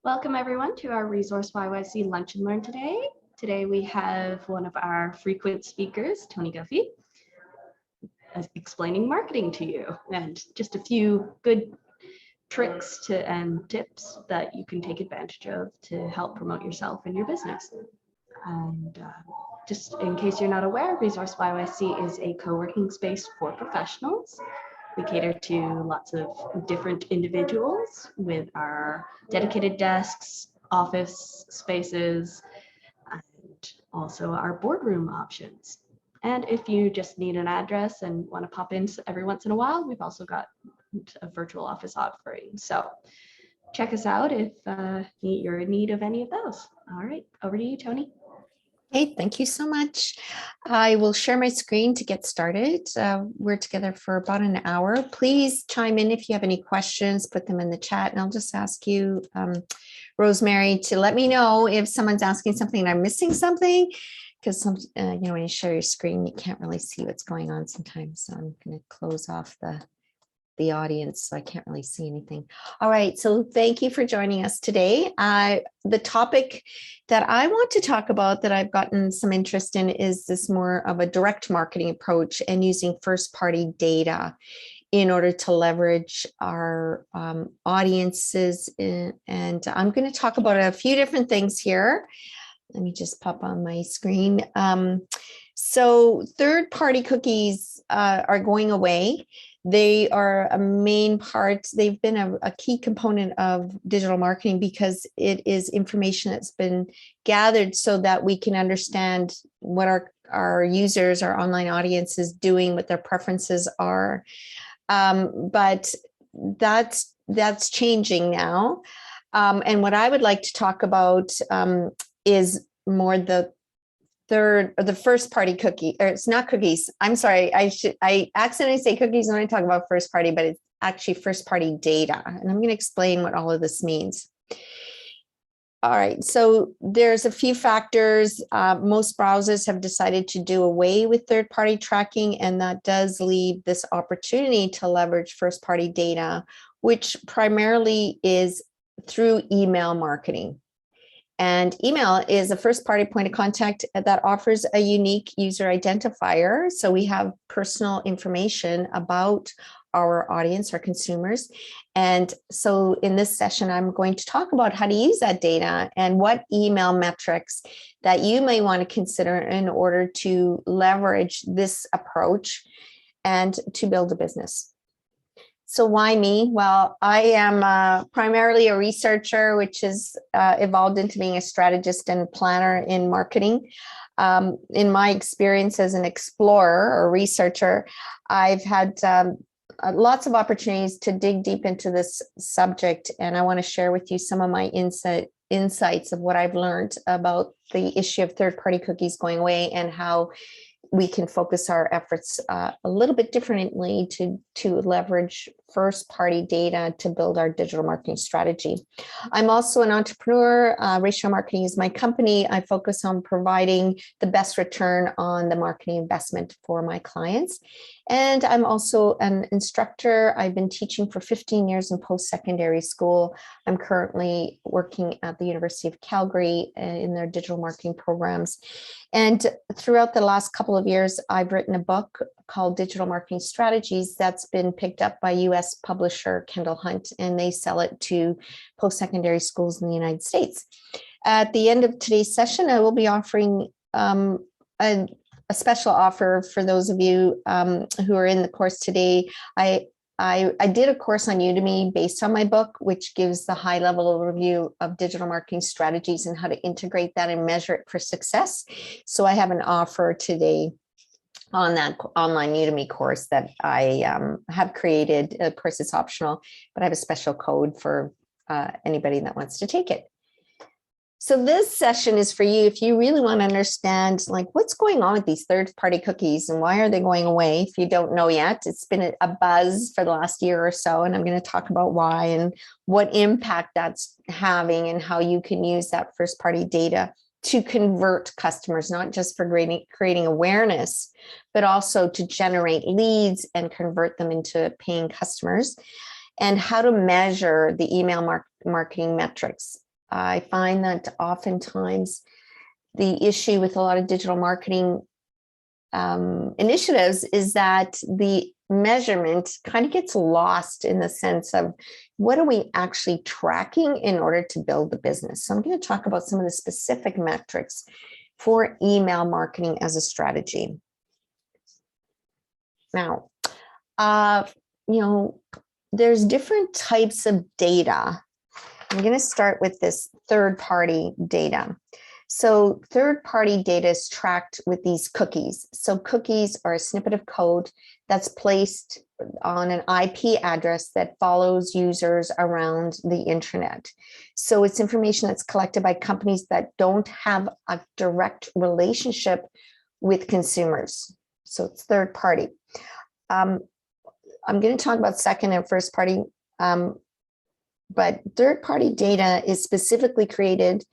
Welcome everyone to our ReSourceYYC Lunch and Learn today. Today we have one of our frequent speakers, Toni Guffei, explaining marketing to you and just a few good tricks and tips that you can take advantage of to help promote yourself and your business. And just in case you're not aware, ReSourceYYC is a co-working space for professionals. We cater to lots of different individuals with our dedicated desks, office spaces, and also our boardroom options. And if you just need an address and want to pop in every once in a while, we've also got a virtual office offering. So check us out if you're in need of any of those. All right, over to you, Toni. Hey, thank you so much. I will share my screen to get started. We're together for about an hour. Please chime in if you have any questions, put them in the chat, and I'll just ask you, Rosemary, to let me know if someone's asking something and I'm missing something, because when you share your screen, you can't really see what's going on sometimes. So I'm going to close off the audience, so I can't really see anything. All right, so thank you for joining us today. The topic that I want to talk about that I've gotten some interest in is this more of a direct marketing approach and using first-party data in order to leverage our audiences. And I'm going to talk about a few different things here. Let me just pop on my screen. So third-party cookies are going away. They are a main part. They've been a key component of digital marketing because it is information that's been gathered so that we can understand what our users, our online audience is doing, what their preferences are. But that's changing now. And what I would like to talk about is more the first party cookie, or it's not cookies. I'm sorry. I accidentally say cookies when I talk about first party, but it's actually first party data. And I'm going to explain what all of this means. All right. So there's a few factors. Most browsers have decided to do away with third party tracking, and that does leave this opportunity to leverage first party data, which primarily is through email marketing. And email is a first-party point of contact that offers a unique user identifier. So we have personal information about our audience, our consumers. And so in this session, I'm going to talk about how to use that data and what email metrics that you may want to consider in order to leverage this approach and to build a business. So why me? Well, I am primarily a researcher, which has evolved into being a strategist and planner in marketing. In my experience as an explorer or researcher, I've had lots of opportunities to dig deep into this subject, and I want to share with you some of my insights of what I've learned about the issue of third-party cookies going away and how we can focus our efforts a little bit differently to leverage first-party data to build our digital marketing strategy. I'm also an entrepreneur. Ratio Marketing is my company. I focus on providing the best return on the marketing investment for my clients. And I'm also an instructor. I've been teaching for 15 years in post-secondary school. I'm currently working at the University of Calgary in their digital marketing programs. And throughout the last couple of years, I've written a book called Digital Marketing Strategies that's been picked up by US publisher Kendall Hunt, and they sell it to post-secondary schools in the United States. At the end of today's session, I will be offering a special offer for those of you who are in the course today. I did a course on Udemy based on my book, which gives the high level overview of digital marketing strategies and how to integrate that and measure it for success. So I have an offer today on that online Udemy course that I have created. Of course, it's optional, but I have a special code for anybody that wants to take it. So this session is for you if you really want to understand like what's going on with these third-party cookies and why are they going away. If you don't know yet, it's been a buzz for the last year or so, and I'm going to talk about why and what impact that's having and how you can use that first-party data to convert customers, not just for creating awareness, but also to generate leads and convert them into paying customers, and how to measure the email marketing metrics. I find that oftentimes the issue with a lot of digital marketing initiatives is that the measurement kind of gets lost in the sense of what are we actually tracking in order to build the business. So I'm going to talk about some of the specific metrics for email marketing as a strategy. Now, there's different types of data. I'm going to start with this third-party data. So third-party data is tracked with these cookies. So cookies are a snippet of code that's placed on an IP address that follows users around the internet. So it's information that's collected by companies that don't have a direct relationship with consumers. So it's third party. I'm going to talk about second and first party, but third party data is specifically created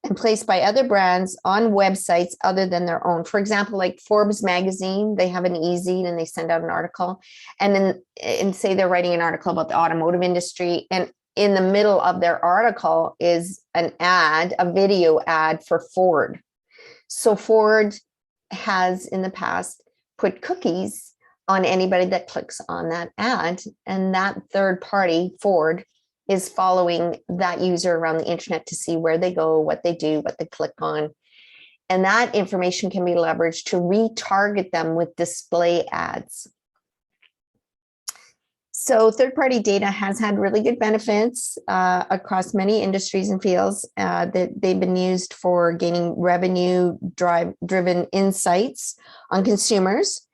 and placed by other brands on websites other than their own. For example, like Forbes magazine, they have an e-zine and they send out an article, and say they're writing an article about the automotive industry, and in the middle of their article is an ad, a video ad for Ford. So Ford has in the past put cookies on anybody that clicks on that ad, and that third party, Ford, is following that user around the internet to see where they go, what they do, what they click on. And that information can be leveraged to retarget them with display ads. So third-party data has had really good benefits across many industries and fields that they've been used for gaining revenue-driven insights on consumers.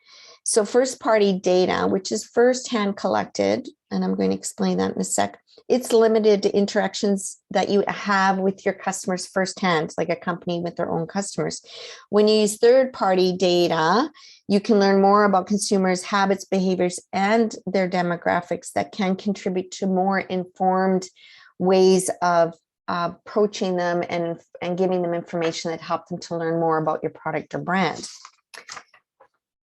So first-party data, which is first-hand collected, and I'm going to explain that in a sec, it's limited to interactions that you have with your customers firsthand, like a company with their own customers. When you use third-party data, you can learn more about consumers' habits, behaviors, and their demographics that can contribute to more informed ways of approaching them and giving them information that help them to learn more about your product or brand.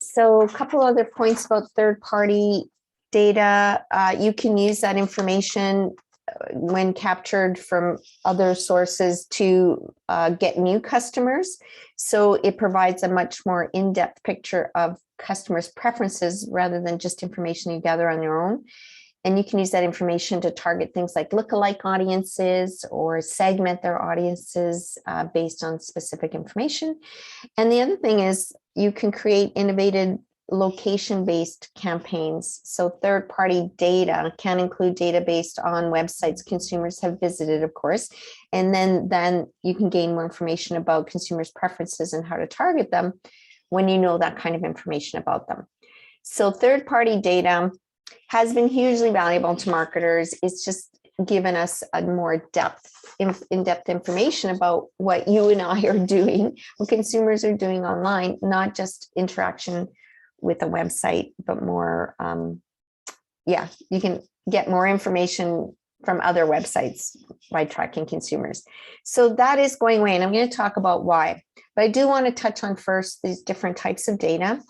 So a couple other points about third-party data. You can use that information when captured from other sources to get new customers. So it provides a much more in-depth picture of customers' preferences rather than just information you gather on your own. And you can use that information to target things like lookalike audiences or segment their audiences based on specific information. And the other thing is you can create innovative location-based campaigns. So third-party data can include data based on websites consumers have visited, of course, and then you can gain more information about consumers' preferences and how to target them when you know that kind of information about them. So third-party data has been hugely valuable to marketers. It's just given us a more in-depth information about what you and I are doing, what consumers are doing online, not just interaction with a website, but more, you can get more information from other websites by tracking consumers. So that is going away, and I'm going to talk about why. But I do want to touch on first these different types of data.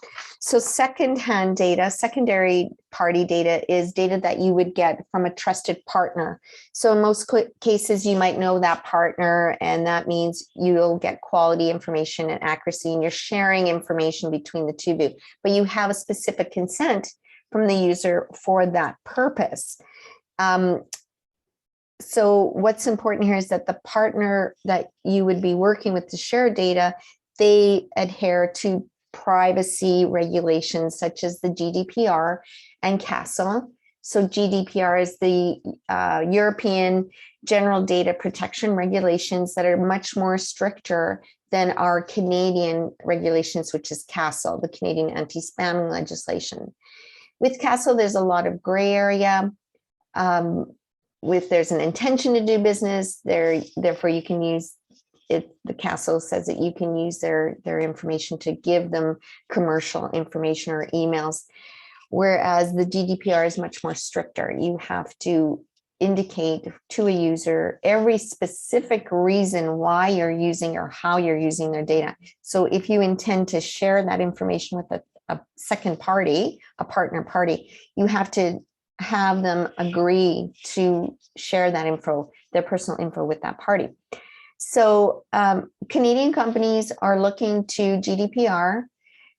So secondhand data, secondary party data is data that you would get from a trusted partner. So in most cases, you might know that partner, and that means you'll get quality information and accuracy, and you're sharing information between the two of you, but you have a specific consent from the user for that purpose. So what's important here is that the partner that you would be working with to share data, they adhere to privacy regulations such as the GDPR and CASL. So GDPR is the European General Data Protection Regulations that are much more stricter than our Canadian regulations, which is CASL, the Canadian anti-spamming legislation. With CASL, there's a lot of gray area. If there's an intention to do business, therefore you can use it. The CASL says that you can use their information to give them commercial information or emails, whereas the GDPR is much more stricter. You have to indicate to a user every specific reason why you're using or how you're using their data. So if you intend to share that information with a second party, a partner party, you have to have them agree to share that info, their personal info, with that party. So Canadian companies are looking to GDPR,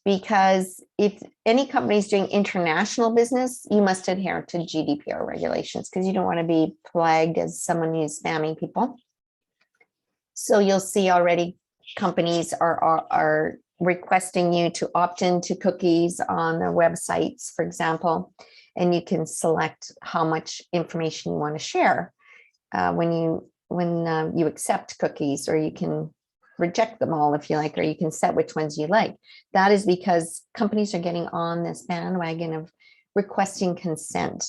because if any company is doing international business, you must adhere to GDPR regulations, because you don't want to be flagged as someone who's spamming people. So you'll see already companies are requesting you to opt into cookies on their websites, for example, and you can select how much information you want to share when you accept cookies, or you can reject them all if you like, or you can set which ones you like. That is because companies are getting on this bandwagon of requesting consent.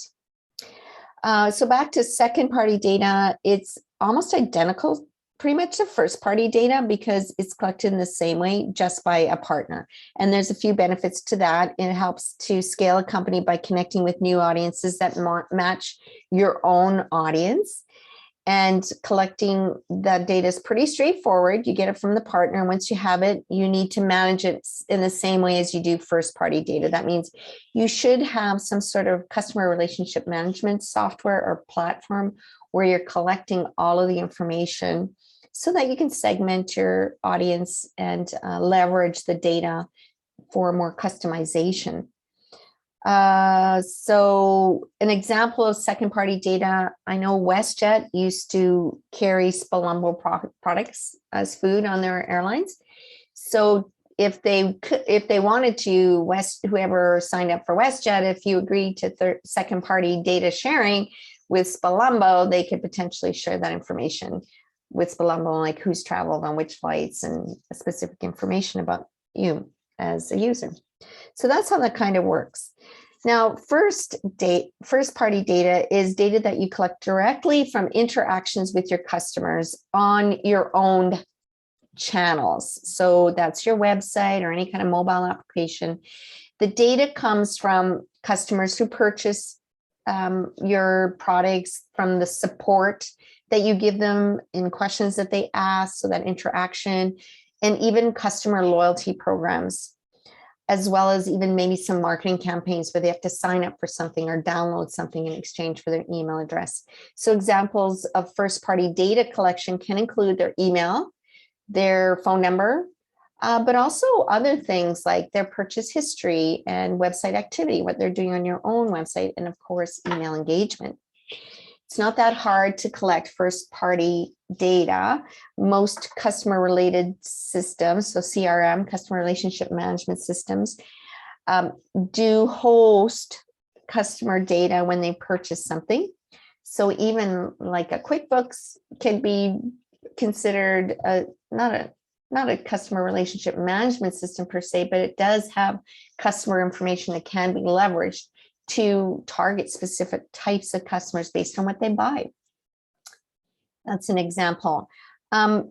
So back to second party data, it's almost identical pretty much to first party data, because it's collected in the same way, just by a partner. And there's a few benefits to that. It helps to scale a company by connecting with new audiences that match your own audience. And collecting that data is pretty straightforward. You get it from the partner. Once you have it, you need to manage it in the same way as you do first party data. That means you should have some sort of customer relationship management software or platform where you're collecting all of the information, so that you can segment your audience and leverage the data for more customization. So an example of second party data, I know WestJet used to carry Spalumbo products as food on their airlines. So if they wanted to, whoever signed up for WestJet, if you agreed to second party data sharing with Spalumbo, they could potentially share that information with Spalumbo, like who's traveled on which flights and specific information about you as a user. So that's how that kind of works. Now, first party data is data that you collect directly from interactions with your customers on your own channels. So that's your website or any kind of mobile application. The data comes from customers who purchase your products, from the support that you give them in questions that they ask, so that interaction, and even customer loyalty programs, as well as even maybe some marketing campaigns where they have to sign up for something or download something in exchange for their email address. So examples of first-party data collection can include their email, their phone number, but also other things like their purchase history and website activity, what they're doing on your own website, and of course, email engagement. It's not that hard to collect first-party data. Most customer-related systems, so CRM, customer relationship management systems, do host customer data when they purchase something. So even like a QuickBooks can be considered not a customer relationship management system per se, but it does have customer information that can be leveraged to target specific types of customers based on what they buy. That's an example.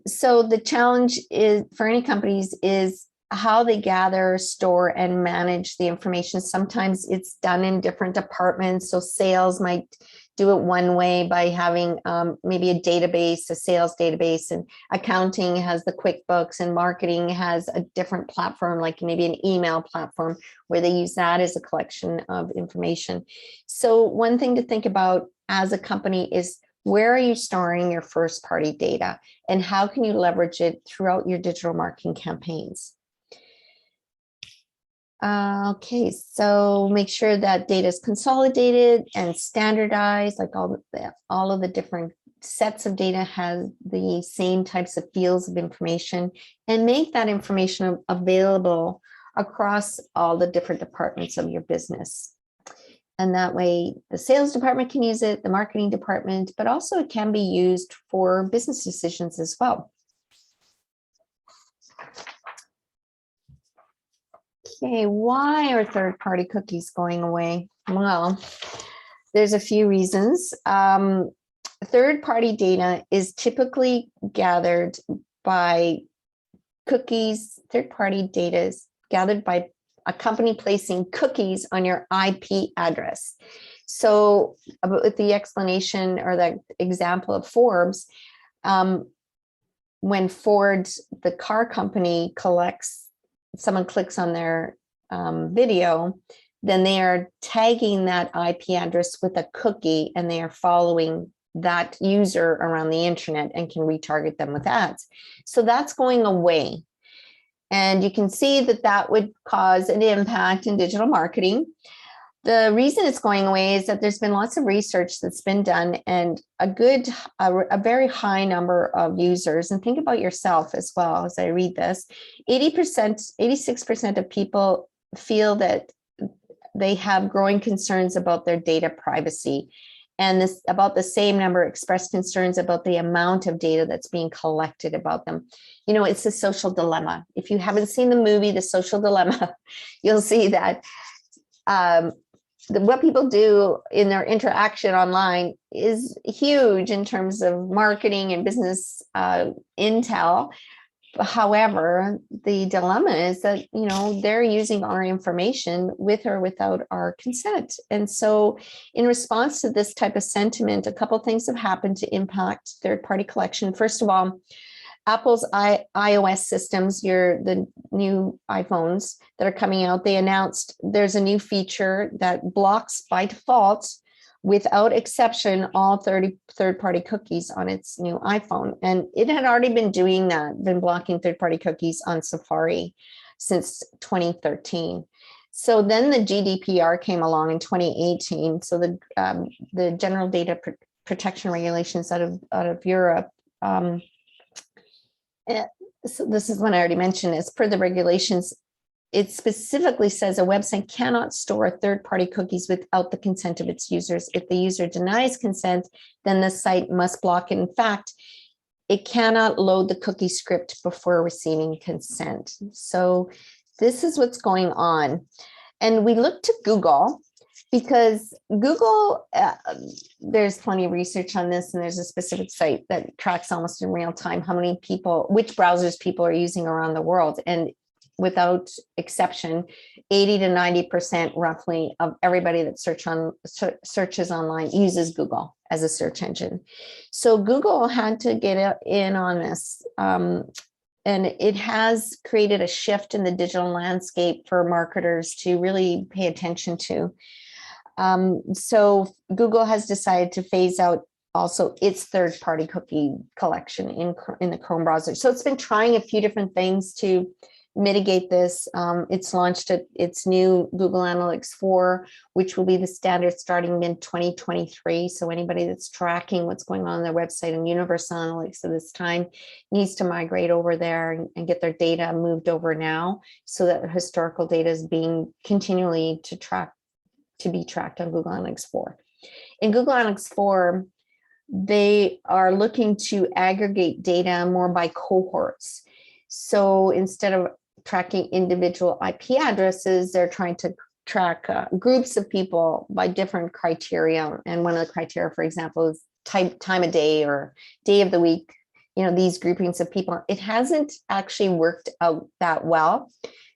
So the challenge is for any companies is how they gather, store, and manage the information. Sometimes it's done in different departments. So sales might do it one way by having maybe a database, a sales database, and accounting has the QuickBooks, and marketing has a different platform, like maybe an email platform, where they use that as a collection of information. So one thing to think about as a company is, where are you storing your first party data, and how can you leverage it throughout your digital marketing campaigns? Okay, so make sure that data is consolidated and standardized, like all of the different sets of data has the same types of fields of information, and make that information available across all the different departments of your business. And that way the sales department can use it, the marketing department, but also it can be used for business decisions as well. Okay, why are third-party cookies going away? Well, there's a few reasons. Third-party data is typically gathered by cookies. Third-party data is gathered by a company placing cookies on your IP address. So with the explanation or the example of Forbes, when Ford, the car company, someone clicks on their video, then they are tagging that IP address with a cookie, and they are following that user around the internet and can retarget them with ads. So that's going away. And you can see that that would cause an impact in digital marketing. The reason it's going away is that there's been lots of research that's been done, and a very high number of users, and think about yourself as well as I read this, 80%, 86% of people feel that they have growing concerns about their data privacy. And this about the same number expressed concerns about the amount of data that's being collected about them. You know, it's a social dilemma. If you haven't seen the movie, The Social Dilemma, you'll see that what people do in their interaction online is huge in terms of marketing and business intel. However, the dilemma is that, you know, they're using our information with or without our consent. And so in response to this type of sentiment, a couple of things have happened to impact third-party collection. First of all, Apple's iOS systems, the new iPhones that are coming out, they announced there's a new feature that blocks by default, without exception, all third-party cookies on its new iPhone. And it had already been doing that, been blocking third-party cookies on Safari since 2013. So then the GDPR came along in 2018. So the General Data Protection Regulations out of Europe. So this is one I already mentioned. As per the regulations, it specifically says a website cannot store third-party cookies without the consent of its users. If the user denies consent, then the site must block it. In fact, it cannot load the cookie script before receiving consent. So this is what's going on. And we look to Google, because Google, there's plenty of research on this, and there's a specific site that tracks almost in real time how many people, which browsers people are using around the world. And without exception, 80 to 90% roughly of everybody that searches online uses Google as a search engine. So Google had to get in on this. And it has created a shift in the digital landscape for marketers to really pay attention to. So Google has decided to phase out also its third-party cookie collection in the Chrome browser. So it's been trying a few different things to mitigate this. It's launched its new Google Analytics 4, which will be the standard starting mid-2023. So anybody that's tracking what's going on their website and Universal Analytics at this time needs to migrate over there and get their data moved over now, so that historical data is being continually to be tracked on Google Analytics 4. In Google Analytics 4, they are looking to aggregate data more by cohorts. So instead of tracking individual IP addresses, they're trying to track groups of people by different criteria. And one of the criteria, for example, is time of day or day of the week, you know, these groupings of people. It hasn't actually worked out that well.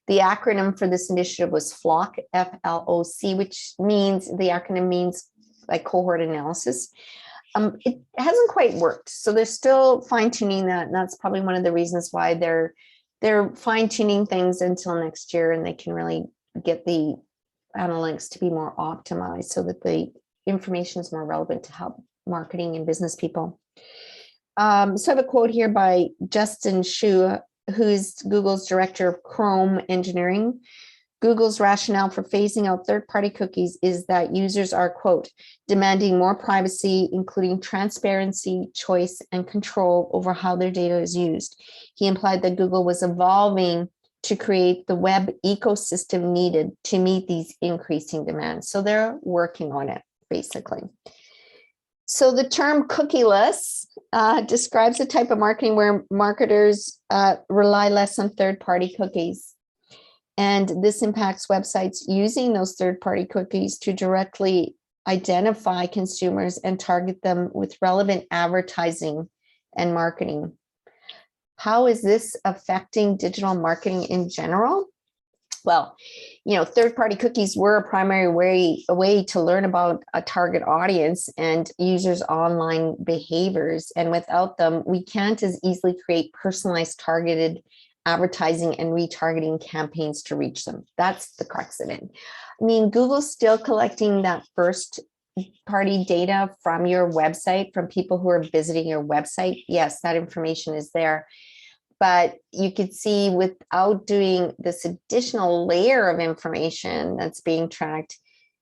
The acronym for this initiative was FLOC, F-L-O-C, which means, the acronym means like cohort analysis. It hasn't quite worked. So they're still fine-tuning that. And that's probably one of the reasons why they're fine-tuning things until next year, and they can really get the analytics to be more optimized so that the information is more relevant to help marketing and business people. So I have a quote here by Justin Shu, who's Google's director of Chrome engineering. Google's rationale for phasing out third-party cookies is that users are, quote, demanding more privacy, including transparency, choice, and control over how their data is used. He implied that Google was evolving to create the web ecosystem needed to meet these increasing demands. So they're working on it, basically. So the term cookieless describes a type of marketing where marketers rely less on third-party cookies. And this impacts websites using those third-party cookies to directly identify consumers and target them with relevant advertising and marketing. How is this affecting digital marketing in general? Well, you know, third-party cookies were a primary way to learn about a target audience and users' online behaviors. And without them, we can't as easily create personalized, targeted advertising and retargeting campaigns to reach them. That's the crux of it. I mean, Google's still collecting that first party data from your website, from people who are visiting your website. Yes, that information is there. But you could see without doing this additional layer of information that's being tracked,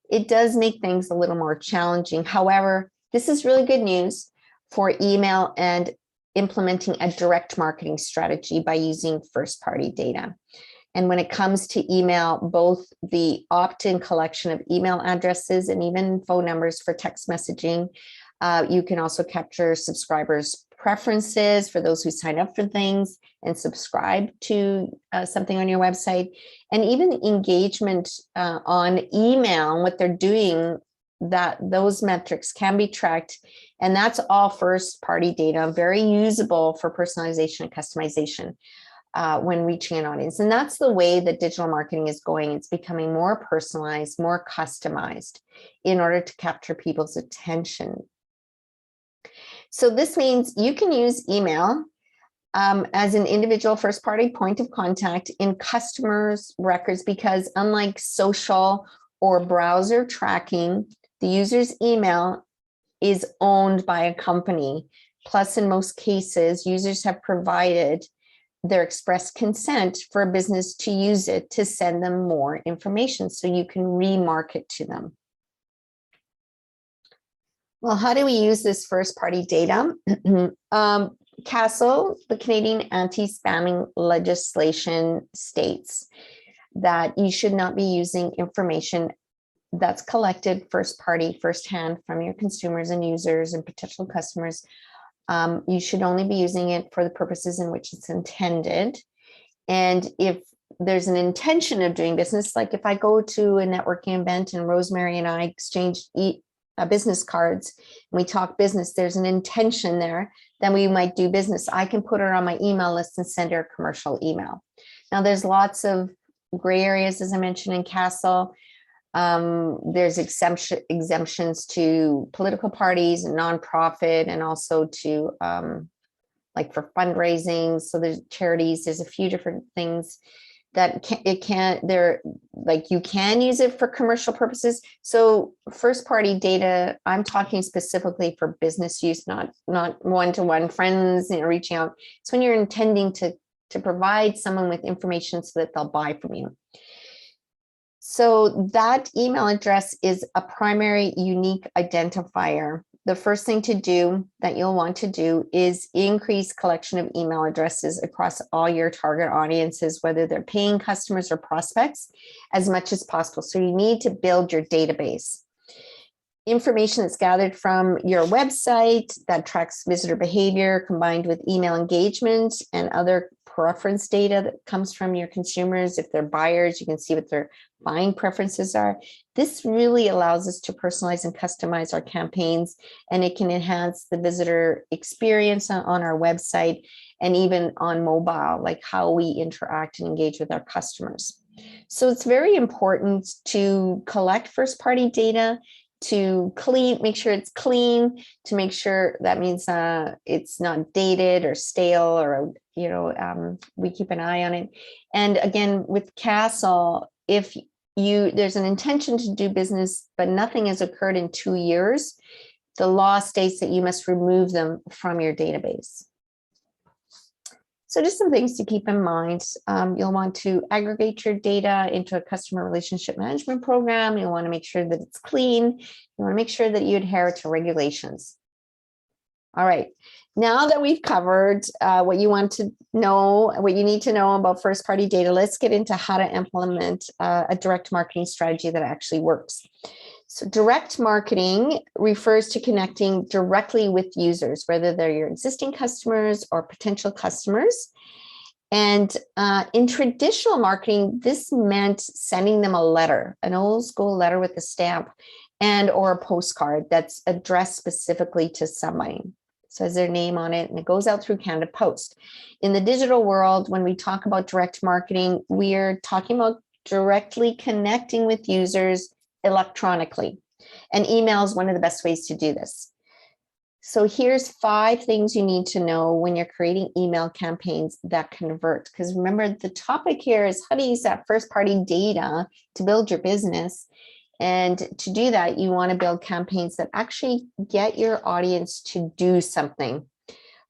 it does make things a little more challenging. However, this is really good news for email and implementing a direct marketing strategy by using first-party data. And when it comes to email, both the opt-in collection of email addresses and even phone numbers for text messaging, you can also capture subscribers' preferences for those who sign up for things and subscribe to something on your website, and even engagement on email and what they're doing, that those metrics can be tracked. And that's all first party data, very usable for personalization and customization when reaching an audience. And that's the way that digital marketing is going. It's becoming more personalized, more customized in order to capture people's attention. So this means you can use email as an individual first party point of contact in customers' records, because unlike social or browser tracking, the user's email is owned by a company. Plus, in most cases, users have provided their express consent for a business to use it to send them more information so you can remarket to them. Well, how do we use this first party data? CASL, the Canadian anti-spamming legislation, states that you should not be using information that's collected first party, firsthand from your consumers and users and potential customers. You should only be using it for the purposes in which it's intended. And if there's an intention of doing business, like if I go to a networking event and Rosemary and I exchange business cards, and we talk business, there's an intention there, then we might do business. I can put her on my email list and send her a commercial email. Now, there's lots of gray areas, as I mentioned in CASL. There's exemptions to political parties and nonprofit, and also to like for fundraising. So there's charities, there's a few different things that you can use it for commercial purposes. So first party data, I'm talking specifically for business use, not one-to-one friends, reaching out. It's when you're intending to provide someone with information so that they'll buy from you. So that email address is a primary unique identifier. The first thing to do that you'll want to do is increase collection of email addresses across all your target audiences, whether they're paying customers or prospects, as much as possible. So you need to build your database. Information that's gathered from your website that tracks visitor behavior, combined with email engagement and other preference data that comes from your consumers. If they're buyers, you can see what their buying preferences are. This really allows us to personalize and customize our campaigns, and it can enhance the visitor experience on our website and even on mobile, like how we interact and engage with our customers. So it's very important to collect first-party data, to make sure it's clean, to make sure that means it's not dated or stale, or we keep an eye on it. And again, with CASL, if there's an intention to do business, but nothing has occurred in 2 years, the law states that you must remove them from your database. So just some things to keep in mind. You'll want to aggregate your data into a customer relationship management program. You'll want to make sure that it's clean. You want to make sure that you adhere to regulations. All right, now that we've covered what you want to know, what you need to know about first-party data, let's get into how to implement a direct marketing strategy that actually works. So direct marketing refers to connecting directly with users, whether they're your existing customers or potential customers. And in traditional marketing, this meant sending them a letter, an old school letter with a stamp or a postcard that's addressed specifically to somebody. So has their name on it, and it goes out through Canada Post. In the digital world, when we talk about direct marketing, we're talking about directly connecting with users electronically. And email is one of the best ways to do this. So here's 5 things you need to know when you're creating email campaigns that convert. Because remember, the topic here is how to use that first-party data to build your business. And to do that, you want to build campaigns that actually get your audience to do something.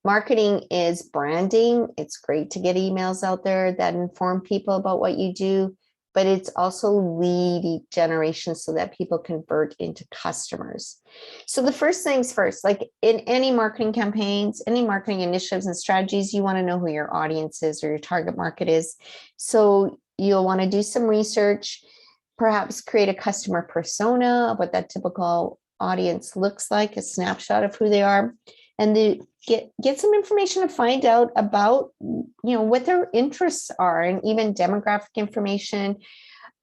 Marketing is branding. It's great to get emails out there that inform people about what you do, but it's also lead generation so that people convert into customers. So the first things first, like in any marketing campaigns, any marketing initiatives and strategies, you want to know who your audience is or your target market is. So you'll want to do some research, perhaps create a customer persona of what that typical audience looks like, a snapshot of who they are, and get some information to find out about, what their interests are, and even demographic information,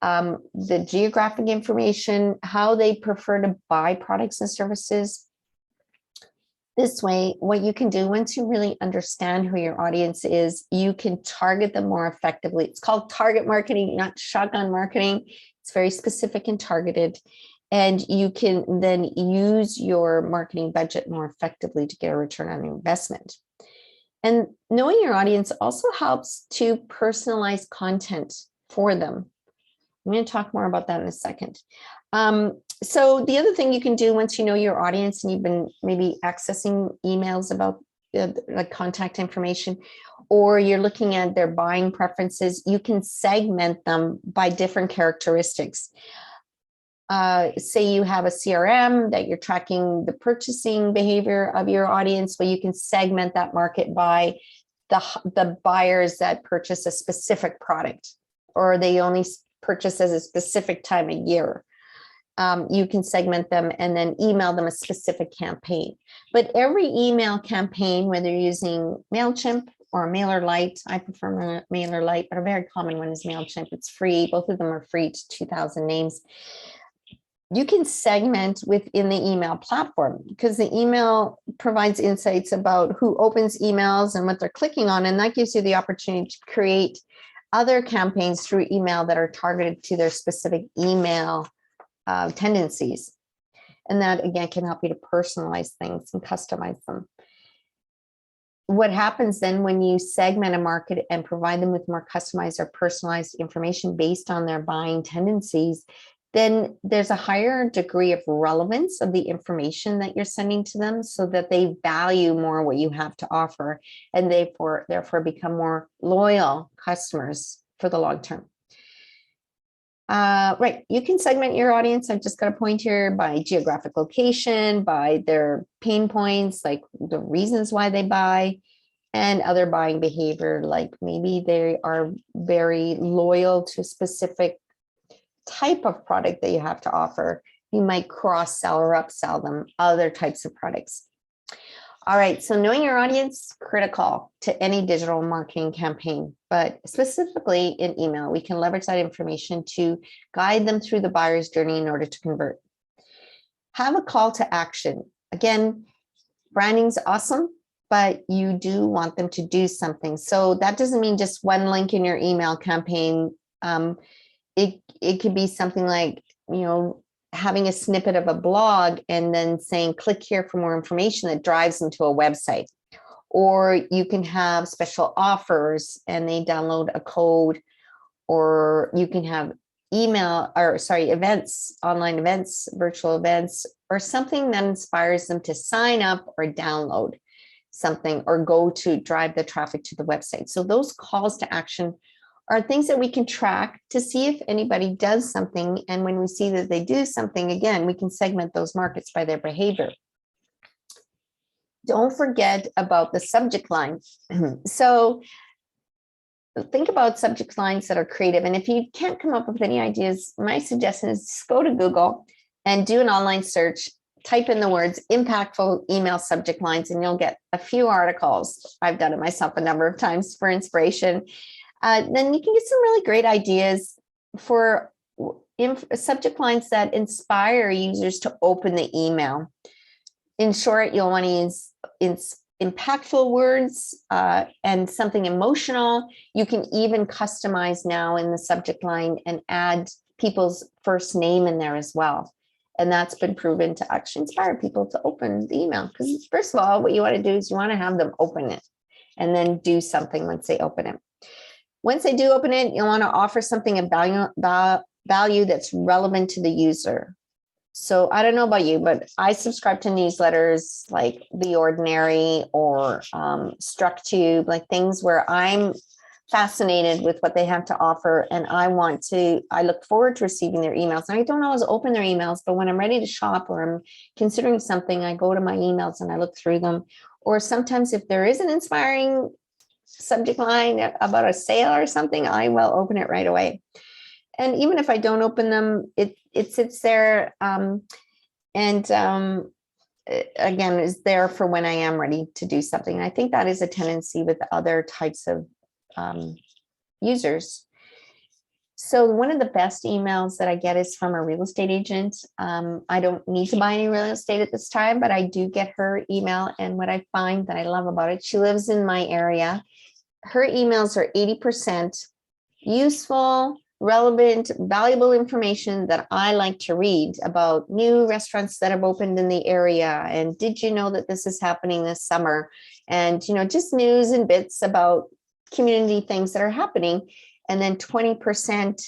the geographic information, how they prefer to buy products and services. This way, what you can do once you really understand who your audience is, you can target them more effectively. It's called target marketing, not shotgun marketing. It's very specific and targeted. And you can then use your marketing budget more effectively to get a return on investment. And knowing your audience also helps to personalize content for them. I'm going to talk more about that in a second. So the other thing you can do once you know your audience and you've been maybe accessing emails about like contact information, or you're looking at their buying preferences, you can segment them by different characteristics. Say you have a CRM that you're tracking the purchasing behavior of your audience, but you can segment that market by the buyers that purchase a specific product, or they only purchase at a specific time of year. You can segment them and then email them a specific campaign. But every email campaign, whether you're using MailChimp or MailerLite, I prefer MailerLite, but a very common one is MailChimp. It's free. Both of them are free to 2,000 names. You can segment within the email platform because the email provides insights about who opens emails and what they're clicking on. And that gives you the opportunity to create other campaigns through email that are targeted to their specific email tendencies. And that, again, can help you to personalize things and customize them. What happens then when you segment a market and provide them with more customized or personalized information based on their buying tendencies, then there's a higher degree of relevance of the information that you're sending to them so that they value more what you have to offer and therefore become more loyal customers for the long term. Right, you can segment your audience. I've just got a point here by geographic location, by their pain points, like the reasons why they buy, and other buying behavior, like maybe they are very loyal to a specific type of product that you have to offer. You might cross-sell or upsell them other types of products. All right, so knowing your audience, critical to any digital marketing campaign, but specifically in email, we can leverage that information to guide them through the buyer's journey in order to convert. Have a call to action. Again, branding's awesome, but you do want them to do something. So that doesn't mean just one link in your email campaign. It could be something like, having a snippet of a blog and then saying, click here for more information that drives them to a website. Or you can have special offers and they download a code, or you can have events, online events, virtual events, or something that inspires them to sign up or download something or go to drive the traffic to the website. So those calls to action are things that we can track to see if anybody does something. And when we see that they do something, again, we can segment those markets by their behavior. Don't forget about the subject line. So think about subject lines that are creative. And if you can't come up with any ideas, my suggestion is just go to Google and do an online search, type in the words impactful email subject lines, and you'll get a few articles. I've done it myself a number of times for inspiration. Then you can get some really great ideas for subject lines that inspire users to open the email. In short, you'll want to use impactful words and something emotional. You can even customize now in the subject line and add people's first name in there as well. And that's been proven to actually inspire people to open the email. Because first of all, what you want to do is you want to have them open it and then do something once they open it. Once they do open it, you want to offer something of value that's relevant to the user. So I don't know about you, but I subscribe to newsletters like The Ordinary or StructTube, like things where I'm fascinated with what they have to offer. And I look forward to receiving their emails. And I don't always open their emails, but when I'm ready to shop or I'm considering something, I go to my emails and I look through them. Or sometimes if there is an inspiring subject line about a sale or something, I will open it right away. And even if I don't open them, it sits there again, is there for when I am ready to do something. And I think that is a tendency with other types of users. So one of the best emails that I get is from a real estate agent. I don't need to buy any real estate at this time, but I do get her email. And what I find that I love about it, she lives in my area. Her emails are 80% useful, relevant, valuable information that I like to read about new restaurants that have opened in the area. And did you know that this is happening this summer? And, just news and bits about community things that are happening. And then 20%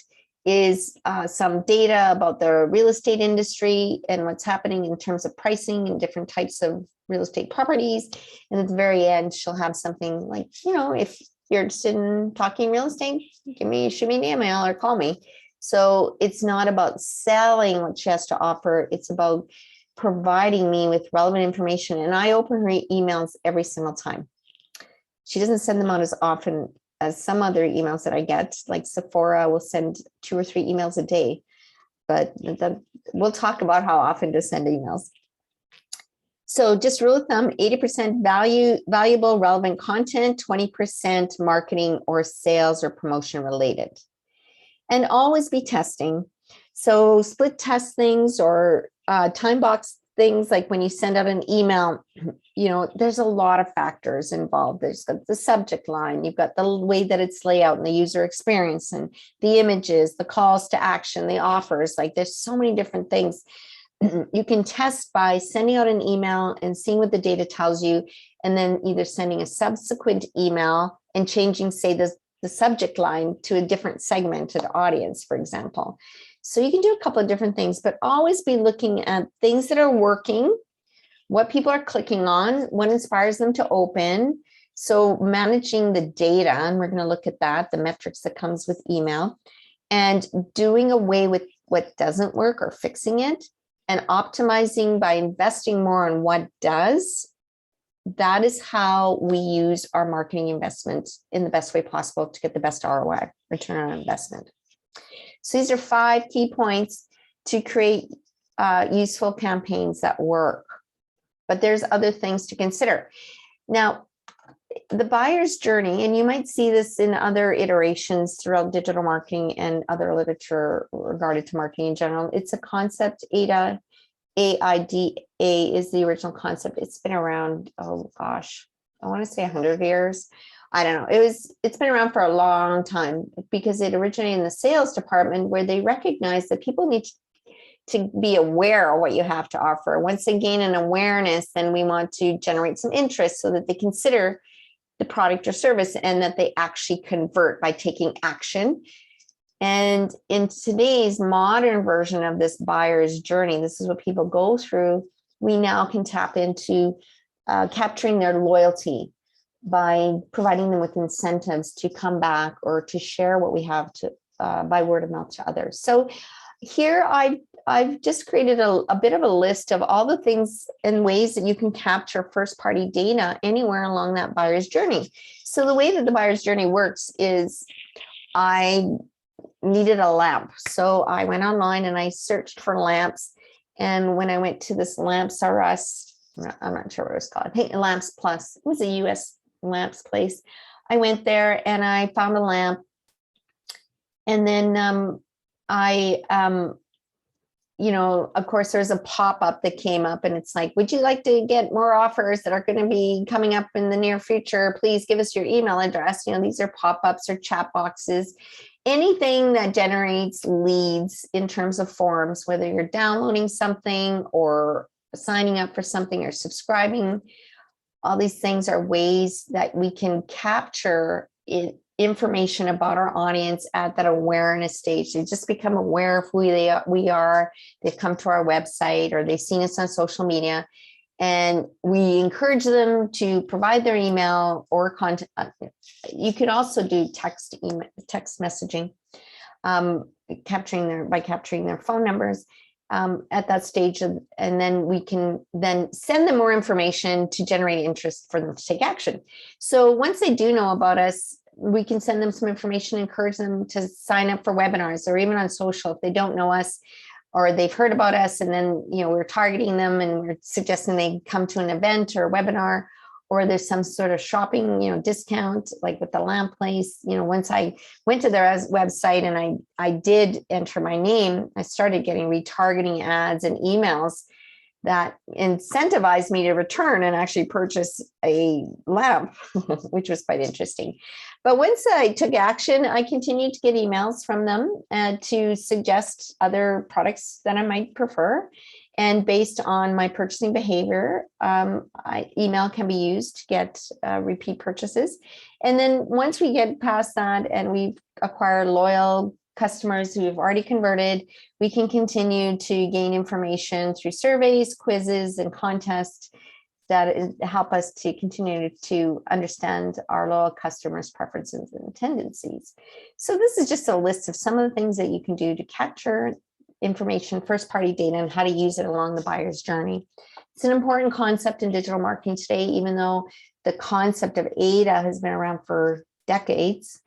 is some data about the real estate industry and what's happening in terms of pricing and different types of real estate properties. And at the very end, she'll have something like, if you're interested in talking real estate, shoot me an email or call me. So it's not about selling what she has to offer. It's about providing me with relevant information. And I open her emails every single time. She doesn't send them out as often as some other emails that I get, like Sephora will send 2 or 3 emails a day. But we'll talk about how often to send emails. So just rule of thumb, 80% valuable, relevant content, 20% marketing or sales or promotion related. And always be testing. So split test things or time box things, like when you send out an email, there's a lot of factors involved. There's the subject line, you've got the way that it's laid out and the user experience and the images, the calls to action, the offers, like there's so many different things. You can test by sending out an email and seeing what the data tells you, and then either sending a subsequent email and changing, say, the subject line to a different segmented audience, for example. So you can do a couple of different things, but always be looking at things that are working, what people are clicking on, what inspires them to open. So managing the data, and we're going to look at that, the metrics that comes with email, and doing away with what doesn't work or fixing it, and optimizing by investing more on what does. That is how we use our marketing investments in the best way possible to get the best ROI, return on investment. So these are 5 key points to create useful campaigns that work. But there's other things to consider. Now, the buyer's journey, and you might see this in other iterations throughout digital marketing and other literature regarding to marketing in general. It's a concept. AIDA is the original concept. It's been around, oh gosh, I want to say 100 years. I don't know. It's been around for a long time because it originated in the sales department, where they recognize that people need to be aware of what you have to offer. Once they gain an awareness, then we want to generate some interest so that they consider the product or service and that they actually convert by taking action. And in today's modern version of this buyer's journey, this is what people go through. We now can tap into capturing their loyalty by providing them with incentives to come back or to share what we have to by word of mouth to others. So here I've just created a bit of a list of all the things and ways that you can capture first-party data anywhere along that buyer's journey. So the way that the buyer's journey works is I needed a lamp. So I went online and I searched for lamps. And when I went to this Lamps R Us, I'm not sure what it was called, I think Lamps Plus, it was a US lamps place. I went there and I found a lamp. And then of course, there's a pop-up that came up and it's like, would you like to get more offers that are going to be coming up in the near future? Please give us your email address. These are pop-ups or chat boxes. anything that generates leads in terms of forms, whether you're downloading something or signing up for something or subscribing, all these things are ways that we can capture information about our audience at that awareness stage. They just become aware of who we are. They've come to our website or they've seen us on social media. And we encourage them to provide their email or contact. You could also do text messaging, capturing their phone numbers at that stage, and then we can then send them more information to generate interest for them to take action. So once they do know about us, we can send them some information, encourage them to sign up for webinars or even on social if they don't know us, or they've heard about us and then, we're targeting them and we're suggesting they come to an event or a webinar, or there's some sort of shopping, discount, like with the lamp place. Once I went to their website and I did enter my name, I started getting retargeting ads and emails that incentivized me to return and actually purchase a lamp, which was quite interesting. But once I took action, I continued to get emails from them to suggest other products that I might prefer. And based on my purchasing behavior, email can be used to get repeat purchases. And then once we get past that and we've acquired loyal customers who have already converted, we can continue to gain information through surveys, quizzes, and contests that help us to continue to understand our loyal customers' preferences and tendencies. So this is just a list of some of the things that you can do to capture information, first-party data, and how to use it along the buyer's journey. It's an important concept in digital marketing today, even though the concept of AIDA has been around for decades.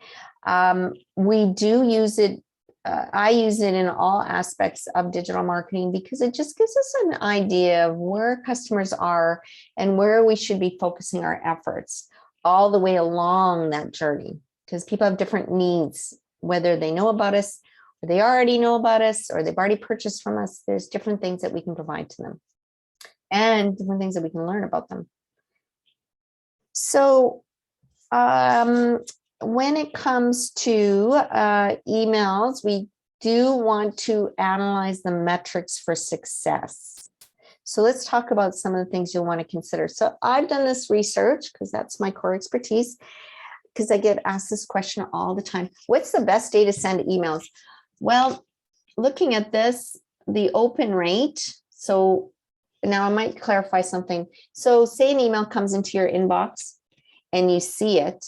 We do use it. I use it in all aspects of digital marketing because it just gives us an idea of where customers are and where we should be focusing our efforts all the way along that journey, because people have different needs, whether they know about us or they already know about us or they've already purchased from us. There's different things that we can provide to them and different things that we can learn about them. So when it comes to emails, we do want to analyze the metrics for success. So let's talk about some of the things you'll want to consider. So I've done this research because that's my core expertise, because I get asked this question all the time. What's the best day to send emails? Well, looking at this, the open rate. So now I might clarify something. So say an email comes into your inbox and you see it,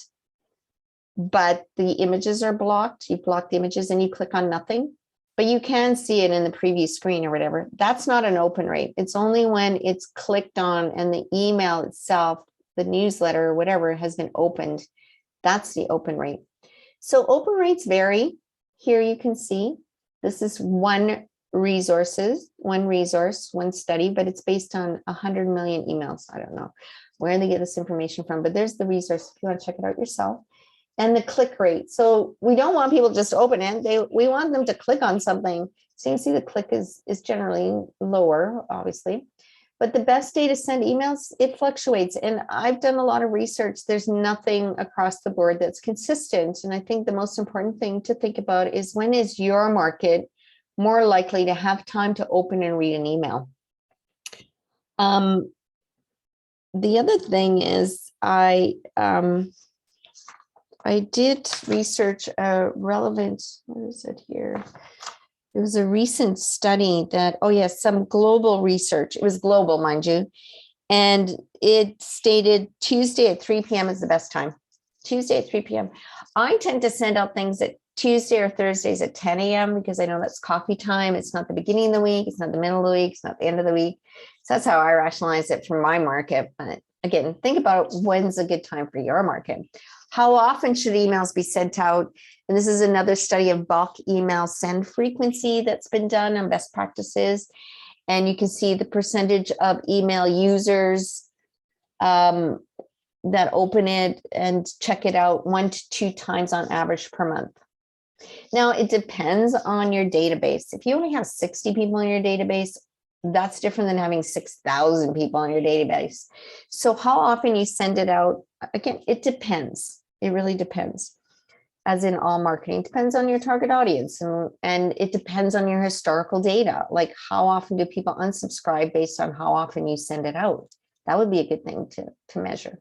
but the images are blocked. You block the images and you click on nothing, but you can see it in the preview screen or whatever. That's not an open rate. It's only when it's clicked on and the email itself, the newsletter or whatever has been opened. That's the open rate. So open rates vary. Here you can see this is one resource, one study, but it's based on 100 million emails. I don't know where they get this information from, but there's the resource if you want to check it out yourself. And the click rate. So we don't want people to just open it. We want them to click on something. So you can see the click is generally lower, obviously. But the best day to send emails, it fluctuates. And I've done a lot of research. There's nothing across the board that's consistent. And I think the most important thing to think about is when is your market more likely to have time to open and read an email? The other thing is I did research relevant, what is it here? It was a recent study that, some global research. It was global, mind you. And it stated Tuesday at 3 p.m. is the best time. Tuesday at 3 p.m. I tend to send out things at Tuesday or Thursdays at 10 a.m. because I know that's coffee time. It's not the beginning of the week. It's not the middle of the week. It's not the end of the week. So that's how I rationalize it for my market. But again, think about when's a good time for your market. How often should emails be sent out? And this is another study of bulk email send frequency that's been done on best practices. And you can see the percentage of email users that open it and check it out 1 to 2 times on average per month. Now, it depends on your database. If you only have 60 people in your database, that's different than having 6,000 people in your database. So how often you send it out, again, it depends. It really depends. as in all marketing, depends on your target audience, and it depends on your historical data. Like, how often do people unsubscribe based on how often you send it out? That would be a good thing to measure.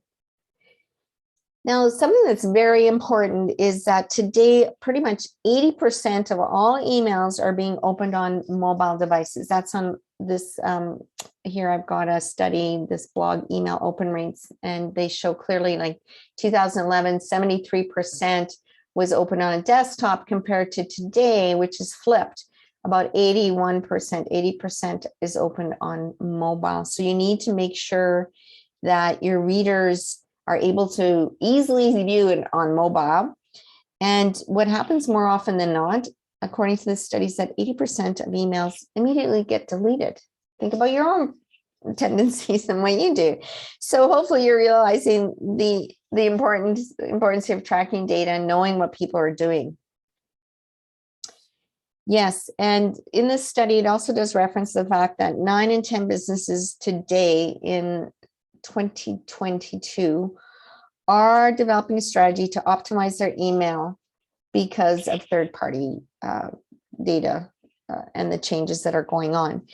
Now, something that's very important is that today, pretty much 80% of all emails are being opened on mobile devices. That's on this, here I've got a study, this blog, Email Open Rates, and they show clearly, like 2011, 73% was open on a desktop compared to today, which is flipped. About 81%, 80% is open on mobile. So you need to make sure that your readers are able to easily view it on mobile. And what happens more often than not, according to the studies, that 80% of emails immediately get deleted. Think about your own tendencies and what you do. So hopefully you're realizing the importance of tracking data and knowing what people are doing. Yes, and in this study, it also does reference the fact that 9 in 10 businesses today in 2022 are developing a strategy to optimize their email because of third-party data and the changes that are going on.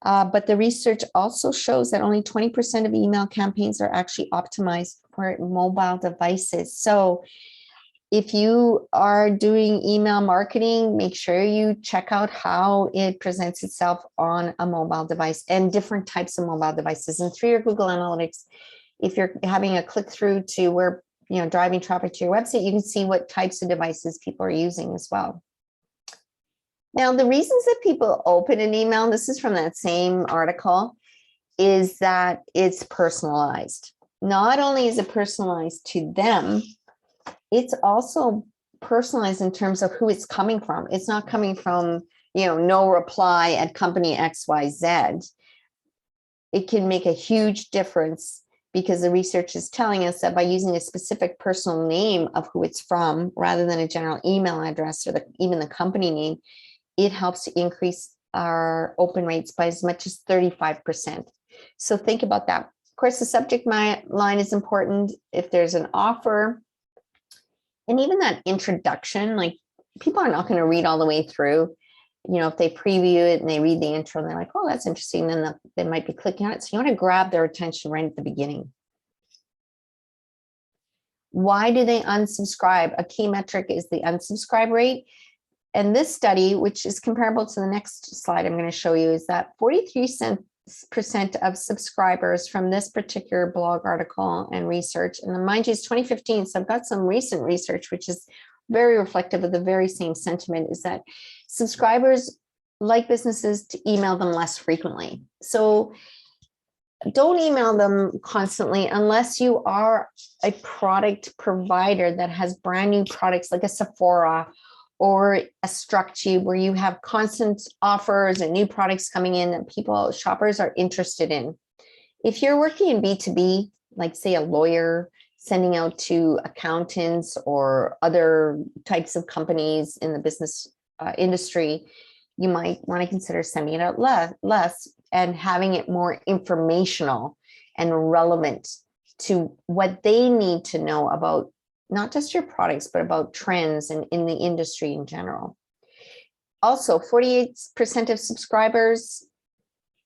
But the research also shows that only 20% of email campaigns are actually optimized for mobile devices. So if you are doing email marketing, make sure you check out how it presents itself on a mobile device and different types of mobile devices. And through your Google Analytics, if you're having a click through to where, driving traffic to your website, you can see what types of devices people are using as well. Now, the reasons that people open an email, this is from that same article, is that it's personalized. Not only is it personalized to them, it's also personalized in terms of who it's coming from. It's not coming from, no reply at company XYZ. It can make a huge difference because the research is telling us that by using a specific personal name of who it's from, rather than a general email address or even the company name, it helps to increase our open rates by as much as 35%. So think about that. Of course, the subject line is important. If there's an offer, and even that introduction, like, people are not going to read all the way through. If they preview it and they read the intro and they're like, oh, that's interesting, then they might be clicking on it. So you want to grab their attention right at the beginning. Why do they unsubscribe? A key metric is the unsubscribe rate. And this study, which is comparable to the next slide I'm going to show you, is that 43% of subscribers from this particular blog article and research, and mind you, it's 2015, so I've got some recent research which is very reflective of the very same sentiment, is that subscribers like businesses to email them less frequently. So don't email them constantly unless you are a product provider that has brand new products like a Sephora or a StructU, where you have constant offers and new products coming in that shoppers are interested in. If you're working in B2B, like say a lawyer sending out to accountants or other types of companies in the business industry, you might want to consider sending it out less and having it more informational and relevant to what they need to know about not just your products, but about trends and in the industry in general. Also, 48% of subscribers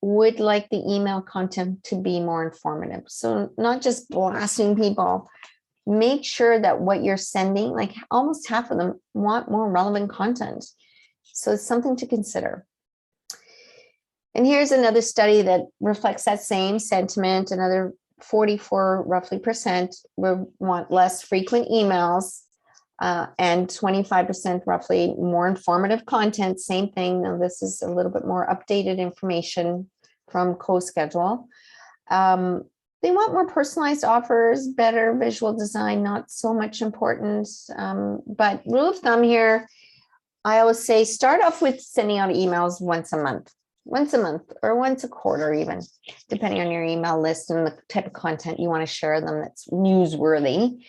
would like the email content to be more informative. So not just blasting people, make sure that what you're sending, like almost half of them want more relevant content. So it's something to consider. And here's another study that reflects that same sentiment. Another 44% roughly will want less frequent emails, and 25% roughly more informative content. Same thing. Now this is a little bit more updated information from CoSchedule. They want more personalized offers, better visual design, not so much important. But rule of thumb here, I always say start off with sending out emails once a month or once a quarter even, depending on your email list and the type of content you want to share them that's newsworthy.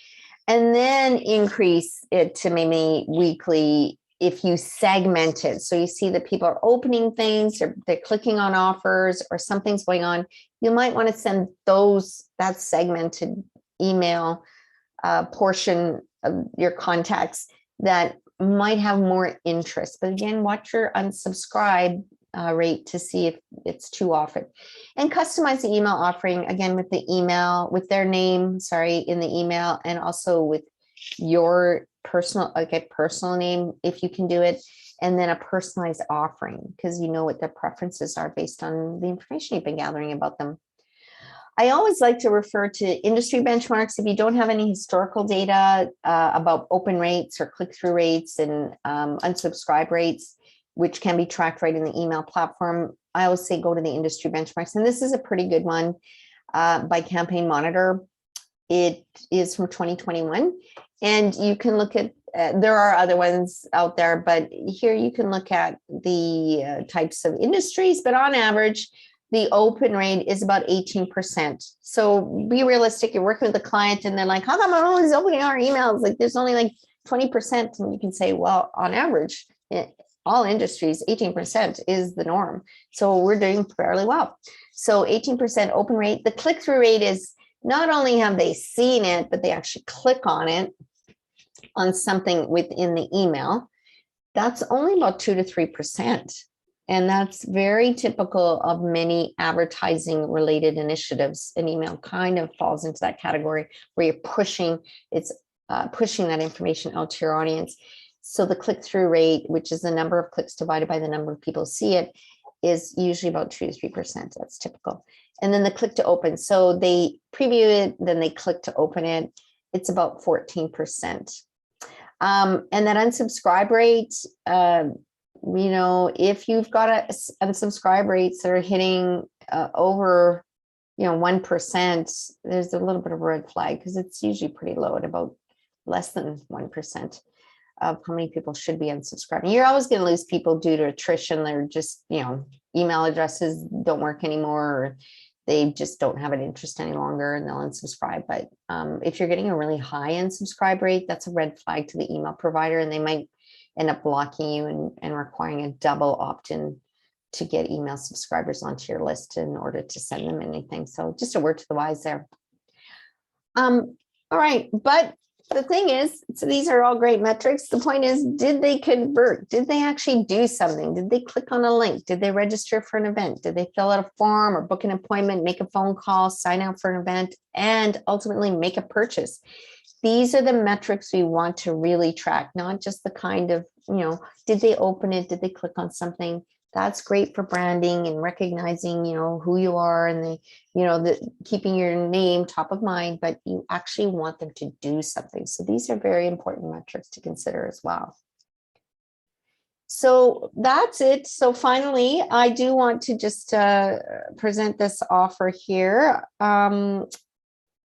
And then increase it to maybe weekly if you segment it. So you see that people are opening things, or they're clicking on offers, or something's going on. You might want to send that segmented email portion of your contacts that might have more interest. But again, watch your unsubscribe rate to see if it's too often. And customize the email offering, again, with the email, with their name, sorry, in the email, and also with your personal, personal name, if you can do it, and then a personalized offering, because you know what their preferences are based on the information you've been gathering about them. I always like to refer to industry benchmarks. If you don't have any historical data about open rates or click-through rates and unsubscribe rates, which can be tracked right in the email platform, I always say go to the industry benchmarks. And this is a pretty good one by Campaign Monitor. It is from 2021. And you can look at, there are other ones out there, but here you can look at the types of industries, but on average, the open rate is about 18%. So be realistic. You're working with a client and they're like, how come I'm always opening our emails? Like there's only like 20%. And you can say, well, on average, all industries, 18% is the norm. So we're doing fairly well. So 18% open rate. The click-through rate is not only have they seen it, but they actually click on it on something within the email. That's only about 2 to 3%. And that's very typical of many advertising related initiatives. An email kind of falls into that category where you're pushing, pushing that information out to your audience. So the click-through rate, which is the number of clicks divided by the number of people who see it, is usually about 2 to 3%. That's typical. And then the click to open. So they preview it, then they click to open it. It's about 14%. And that unsubscribe rate, you know, if you've got unsubscribe rates that are hitting over, 1%, there's a little bit of a red flag because it's usually pretty low at about less than 1% of how many people should be unsubscribing. You're always going to lose people due to attrition. They're just, email addresses don't work anymore, or they just don't have an interest any longer and they'll unsubscribe. But if you're getting a really high unsubscribe rate, that's a red flag to the email provider, and they might end up blocking you and requiring a double opt-in to get email subscribers onto your list in order to send them anything. So just a word to the wise there. All right, but the thing is, so these are all great metrics. The point is, did they convert? Did they actually do something? Did they click on a link? Did they register for an event? Did they fill out a form or book an appointment, make a phone call, sign up for an event, and ultimately make a purchase? These are the metrics we want to really track, not just the kind of, did they open it? Did they click on something? That's great for branding and recognizing, who you are and the keeping your name top of mind, but you actually want them to do something. So these are very important metrics to consider as well. So that's it. So finally, I do want to just present this offer here.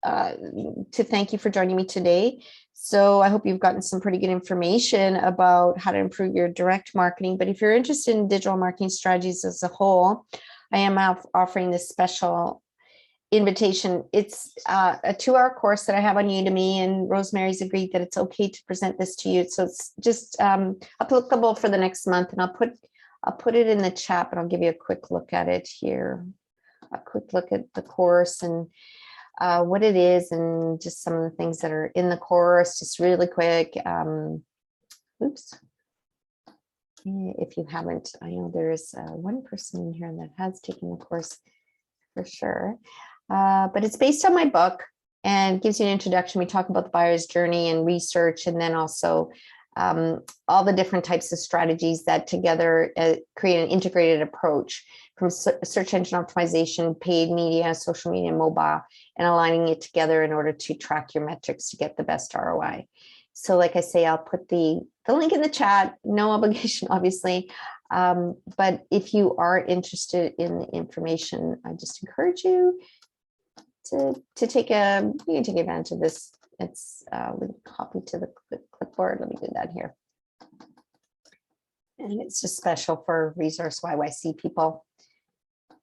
To thank you for joining me today. So I hope you've gotten some pretty good information about how to improve your direct marketing. But if you're interested in digital marketing strategies as a whole, I am offering this special invitation. It's a 2-hour course that I have on Udemy, and Rosemary's agreed that it's okay to present this to you. So it's just applicable for the next month, and I'll put it in the chat, but I'll give you a quick look at it here. A quick look at the course and what it is, and just some of the things that are in the course, just really quick. Oops. If you haven't, I know there's one person in here that has taken the course for sure. But it's based on my book and gives you an introduction. We talk about the buyer's journey and research, and then also all the different types of strategies that together create an integrated approach from search engine optimization, paid media, social media, mobile, and aligning it together in order to track your metrics to get the best ROI. So like I say, I'll put the link in the chat, no obligation, obviously. But if you are interested in the information, I just encourage you to take advantage of this. It's copy to the clipboard. Let me do that here. And it's just special for ReSourceYYC people.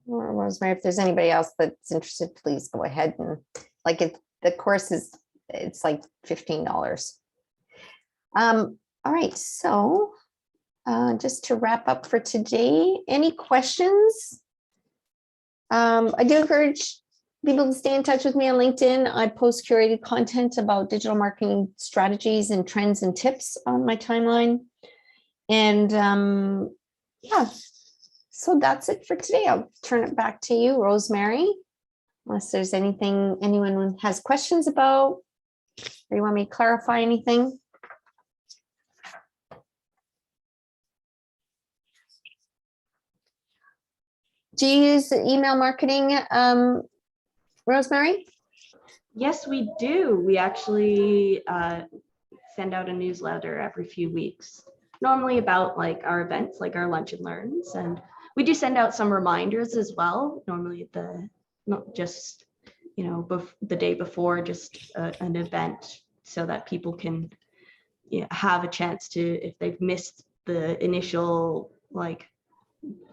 Rosemary, if there's anybody else that's interested, please go ahead and the course it's like $15. All right, so just to wrap up for today, any questions? I do encourage people can stay in touch with me on LinkedIn. I post curated content about digital marketing strategies and trends and tips on my timeline. And yeah, so that's it for today. I'll turn it back to you, Rosemary, unless there's anything anyone has questions about, or you want me to clarify anything. Do you use email marketing, Rosemary? Yes, we do. We actually send out a newsletter every few weeks, normally about like our events, like our lunch and learns. And we do send out some reminders as well, normally not just, you know, the day before, just an event, so that people can have a chance to, if they've missed the initial like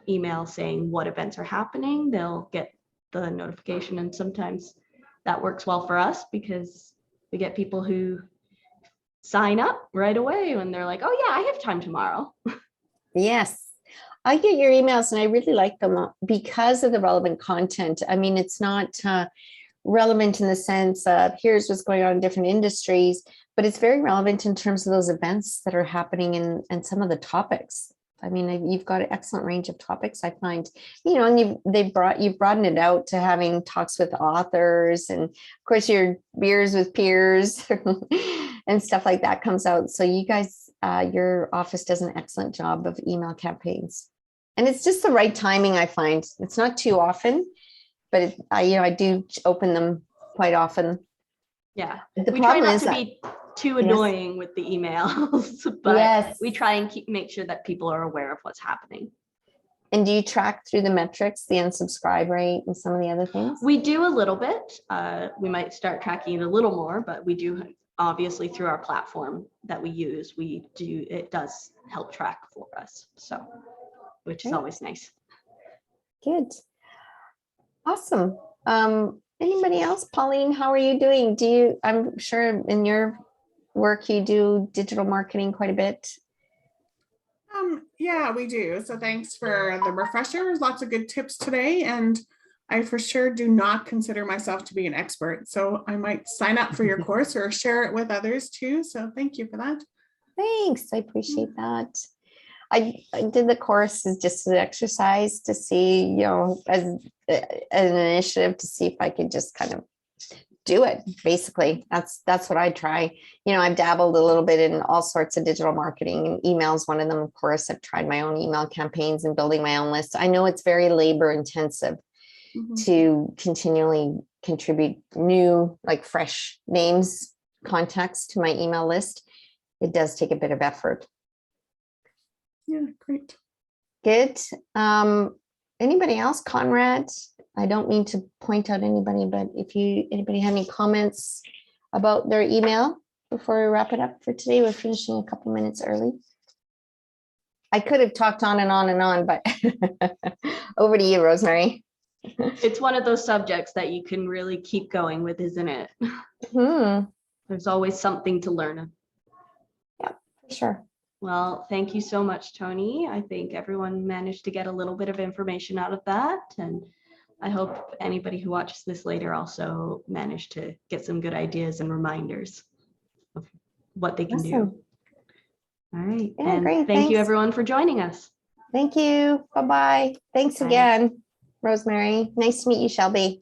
email saying what events are happening, they'll get the notification. And sometimes that works well for us because we get people who sign up right away when they're like, oh yeah, I have time tomorrow. Yes, I get your emails and I really like them because of the relevant content. I mean, it's not relevant in the sense of here's what's going on in different industries, but it's very relevant in terms of those events that are happening and some of the topics. I mean, you've got an excellent range of topics, I find, you know, and you've broadened it out to having talks with authors, and of course your beers with peers and stuff like that comes out. So you guys, your office does an excellent job of email campaigns, and it's just the right timing. I find it's not too often, but I do open them quite often. Yeah, the we try problem not is to be too annoying with the emails, but we try and make sure that people are aware of what's happening. And do you track through the metrics, the unsubscribe rate and some of the other things? We do a little bit. We might start tracking it a little more, but we do, obviously, through our platform that we use, it does help track for us. So, which is always nice. Good. Awesome. Anybody else? Pauline, how are you doing? I'm sure in your work you do digital marketing quite a bit. Yeah, we do. So thanks for the refreshers. Lots of good tips today. And I for sure do not consider myself to be an expert. So I might sign up for your course or share it with others too. So thank you for that. Thanks. I appreciate that. I did the course as just an exercise to see, you know, as an initiative to see if I could just kind of do it. Basically, that's what I try. You know, I've dabbled a little bit in all sorts of digital marketing, and emails one of them. Of course, I've tried my own email campaigns and building my own list. I know it's very labor intensive to continually contribute new, like fresh names, contacts to my email list. It does take a bit of effort. Yeah, great. Good. Anybody else? Conrad? I don't mean to point out anybody, but if anybody have any comments about their email before we wrap it up for today, we're finishing a couple minutes early. I could have talked on and on and on, but over to you, Rosemary. It's one of those subjects that you can really keep going with, isn't it? There's always something to learn. Yeah, for sure. Well, thank you so much, Toni. I think everyone managed to get a little bit of information out of that. And I hope anybody who watches this later also managed to get some good ideas and reminders of what they can do. All right. Yeah, and great. Thank you everyone for joining us. Thank you. Bye-bye. Thanks again, Rosemary. Nice to meet you, Shelby.